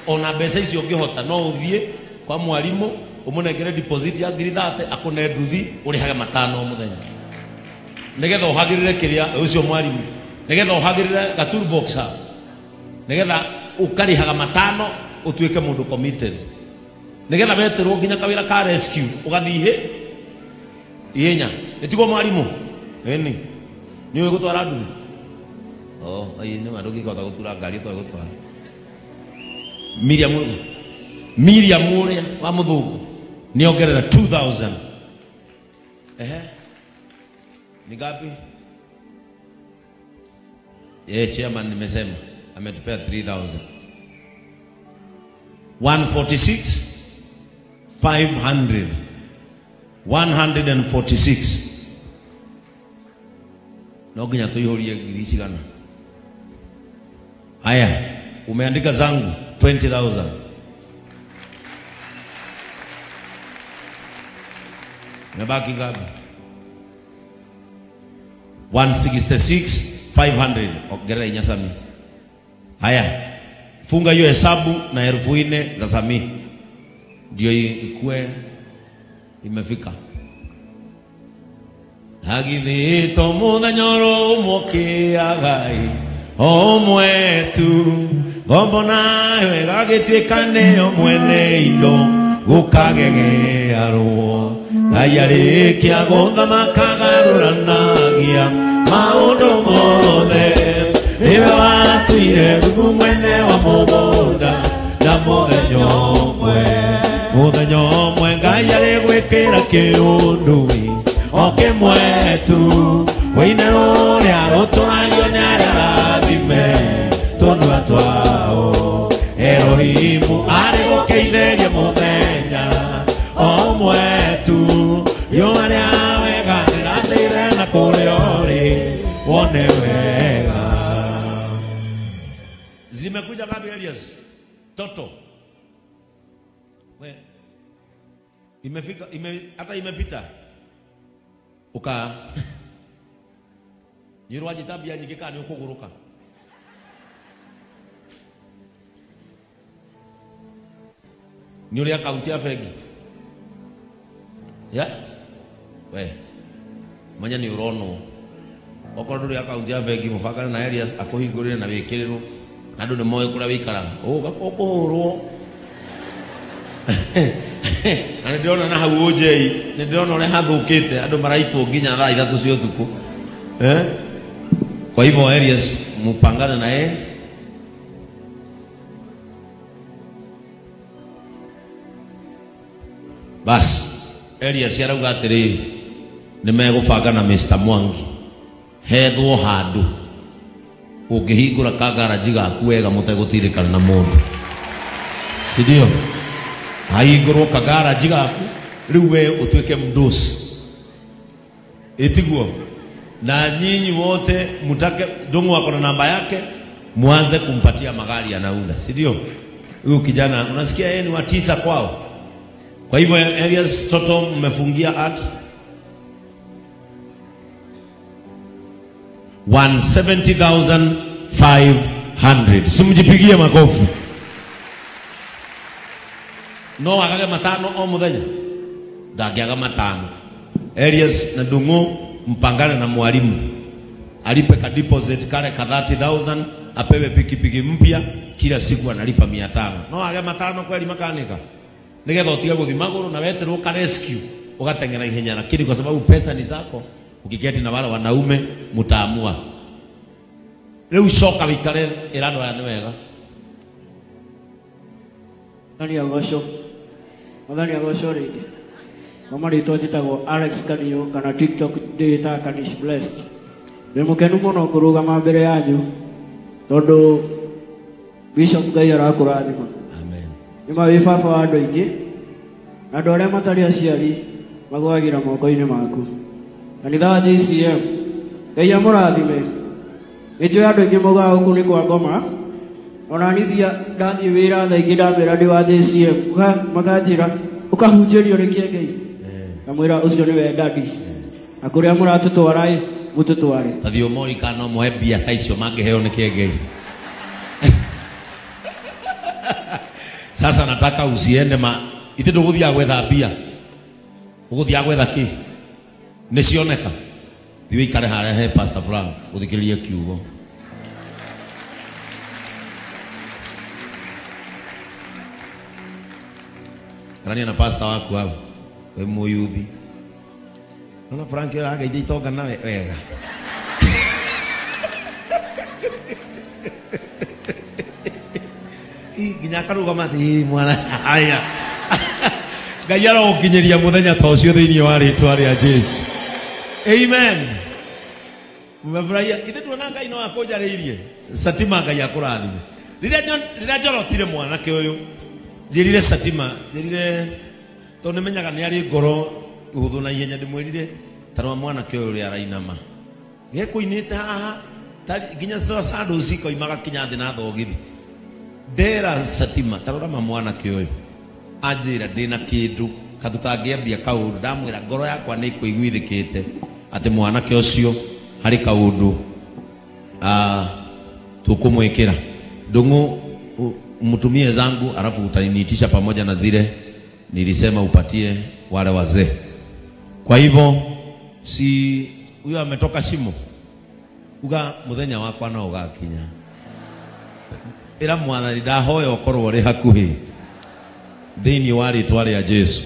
ona mbeca icio ungihota no uthie kwa mwalimu umunengere deposit ya 330 akune nduthi urihage matano muthenya nigetha uhagirire kiria ucio mwalimu nigetha uhagirire ga toolbox nigetha ukarihaga matano utuike mundu committed nigetha weterwo nginya kawira ka rescue ugathihe ihenya nitiko mwalimu eni niwe gutwara nduthi ai ni madogi kota gutura ngari to gutwara Miriam uria wa muthungu ni ongerera 2000 ni gapi chairman nimesema ametupea 3000 146 146 no ginya tuihorie ngirisi kana aya umeandika zangu 20000 nabaki ngapi 166,500 ongerera inyasami haya funga hiyo hesabu na 4,000 za Sami ndio ikue imefika hagithito muthanyoro mokiagai omwetu gombona wega gitwikane omwene indo gukagegearwo ayarikia gothama kagaruranagia maundu mothe niwe watuire ruthu mwene wa mugunda na muthenya umwe Ngai arigwikira kiundu okimwetu wine uria ruturagio ni aria rathime tondu atwao Elohimu arigukiitheria muthenya omwetu yo aria wega ndirathire na kuria uri wone wega zimekuja ngapi areas toto we imefika hata imepita uka yirwaji tabia nyingi kana ukuguruka ni ule account ya fegi ya we manya ni urono okorwo ule account ya fegi mufakana na areas akuhingurire na wikiriro andu ni moyo kura wikara gakokorwo ani ndiona na hau ojei ni ndiona ule hathukite andu maraitwo nginya thaa 3 cia utuku kwa hivyo areas mupangane na yeye bas areas yarauga atiri ni megubanga na Mr. Mwangi hethwo handu ungihingura kagaraji gaku wega mutegutirikana na mundu sidio haingurwo kagaraji gaku riu we utuike mdosi etiguo na nyinyi wote mtake dongo wako na namba yake muanze kumpatia magari anaunda sidio huyu kijana unasikia yeye ni wa 9 kwao kwa hivyo areas toto mmefungia at 170,500 simjipigie makofi no akaga matano o muthenya ndagiaga matano areas na dungu mpangane na mwalimu alipe ka deposit kale ka 30,000 apewe pikipiki mpya kila siku analipa 500 no aga matano kweli makanika nigetha utige guthi maguru na weterwo ka rescue ugatengera ihenya na kile kwa sababu pesa ni zako ukiketi na wale wanaume mtaamua leo shoka wikare irado ya ni wega nani agosho madani agosho rigi mama rito jitagwo Alex Kaniyo kana TikTok data Kanish blessed ndimukenu muno kurugama mbere yanyu tondu Bishop Ngai arakurathima amen nima wi baba wa andu aingi na andu aria matari aciari magwagira moko-ini maku kanitha wa JCM Ngai amurathime nijo andu aingi mugaga guku ni kwa ngoma ona nithia ndathie wira tha ingi ndamira ndi wa JCM makanjira ukahunjirio ni Ngai kamwira ucio ni we dadi akuria muratutwara mututware tathio mori kana mohebia taicio mangeheo ni Ngai Sasa nataka usiende ithe nduguthia gwetha mbia uguthia gwetha ki ni cioneka thiwe ikare haria he Pastor Frank uthikiririe kiugo karania na pastor waku hapo we muyuthi nona Frank arageithia itonga nawe wega nginya karugama thi mwana haya Ngai arokinyeria muthenya ta ucio thiini wa ritwa ria Jesu. Amen. Mumefurahia ithe tuona Ngai no akonjariirie Satima Ngai akurathime rira njorotire mwanake uyu njirire Satima njirire to nimenyaga ni ari ngoro uhuthu na ihenya ndimwirire tarwa mwanake uyu ri arainama gekuinite haha nginya sandu uciko imaga kinya thi na thogithi ndera Satima tarora mwanake uyu anjira ndina kindu katutangĩambia kaundu ndamwira ngoro yakwa nĩ ikuiguithĩkĩte ati mwanake ucio hari kaundu tukumwekera ndungu mtumie zangu alafu utaniitisha pamoja na zile nilisema upatie wale wazee. Kwa hivyo si huyo ametoka Shimo uga muthenya wakwa no ugakinya ira mwana ndahoya ukorwo ri hakuhi thini wa ritwa ria Jesu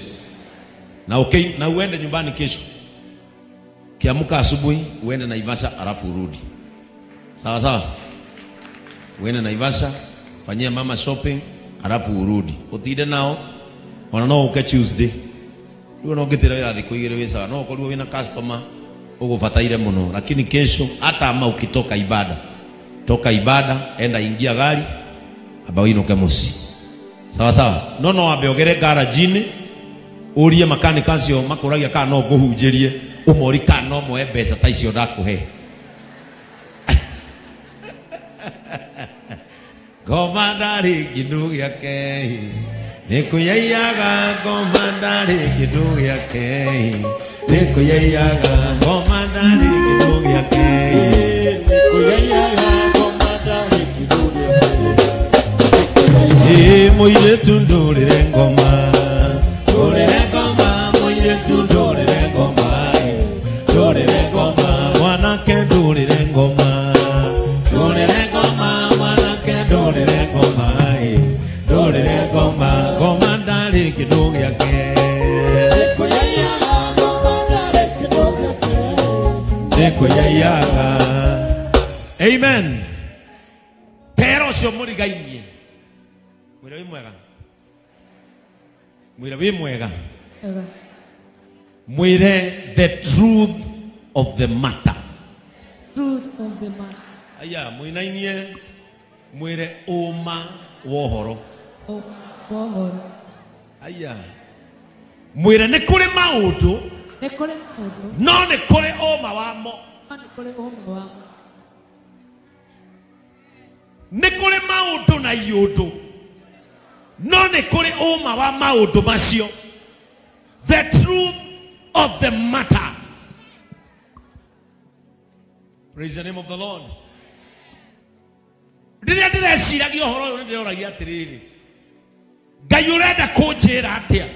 na uende nyumbani kesho kiamka asubuhi uende Naivasha alafu urudi sawa sawa uende Naivasha fanyia mama shopping alafu urudi utinde nao ona no uke Tuesday ndio no ngitira wira thiko igire wisa no ukorwo wina customer ugufataire muno lakini kesho hata ama ukitoka ibada toka ibada enda ingia gari abawino kemusi sawa sawa no abeogere garage-ini urie makanika acio makuragia kana no nguhunjirie umori kana no moe mbeca ta icio ndakuhe komandari kindu giake nikuyayaga komandari kindu giake nikuyayaga komandari kindu giake nikuyayaga komandari kindu giake moiretu ndurire ngoma moiretu ndurire ngoma mwanake ndurire ngoma mwanake ndurire ngoma ngoma ndari kindu giake nikuyayaga. Amen. Pero cio murigainie mwira wi mwega mwira wi mwega mwire the truth of the matter. Aya mwinainie mwire uma wohoro aya mwire ni kuri maundu no ni kuri uma wamo ni kuri maundu na iundu no ni kuri uma wa maundu macio. The truth of the matter. Praise the name of the Lord. Ndiria ndireciiragia uhoro uyu ndioragia atiriri Ngai urenda kunjira atia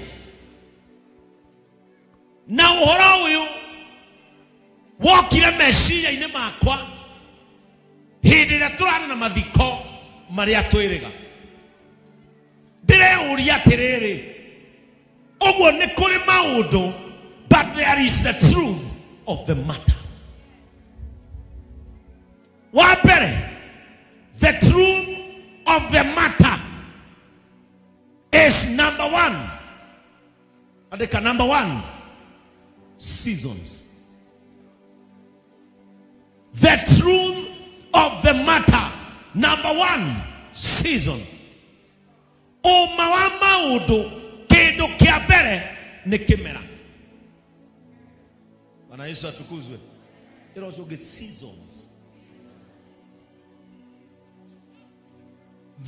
na uhoro uyu wokire meciria-ini makwa hindi ria turari na mathiko maria twiriga ndireuria atiriri uguo ni kuri maundu but there is the truth of the matter. Wapere the truth of the matter is number one. Adeka number one, seasons. The truth of the matter, number one, season. O maudu kindu kia mbere ni kimera. Bwana Yesu atukuzwe. It also gets seasons.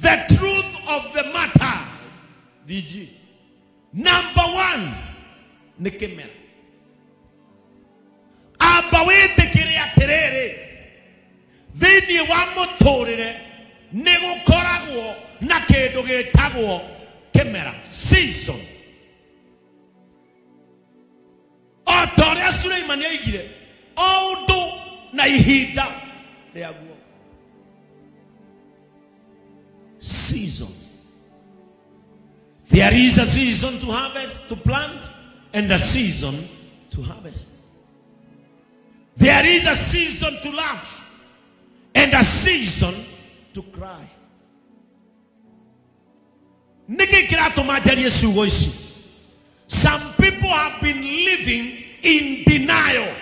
The truth of the matter, DG, number one, ni kimera. Abawete kiria terere, thini wa muturire ni gukoragwo na kindu gitagwo kemera season. Otoria Suleiman yaigire ondo na ihinda riaguo. Season. There is a season to harvest, to plant, and a season to harvest. There is a season to laugh and a season to cry. Some people have been living in denial.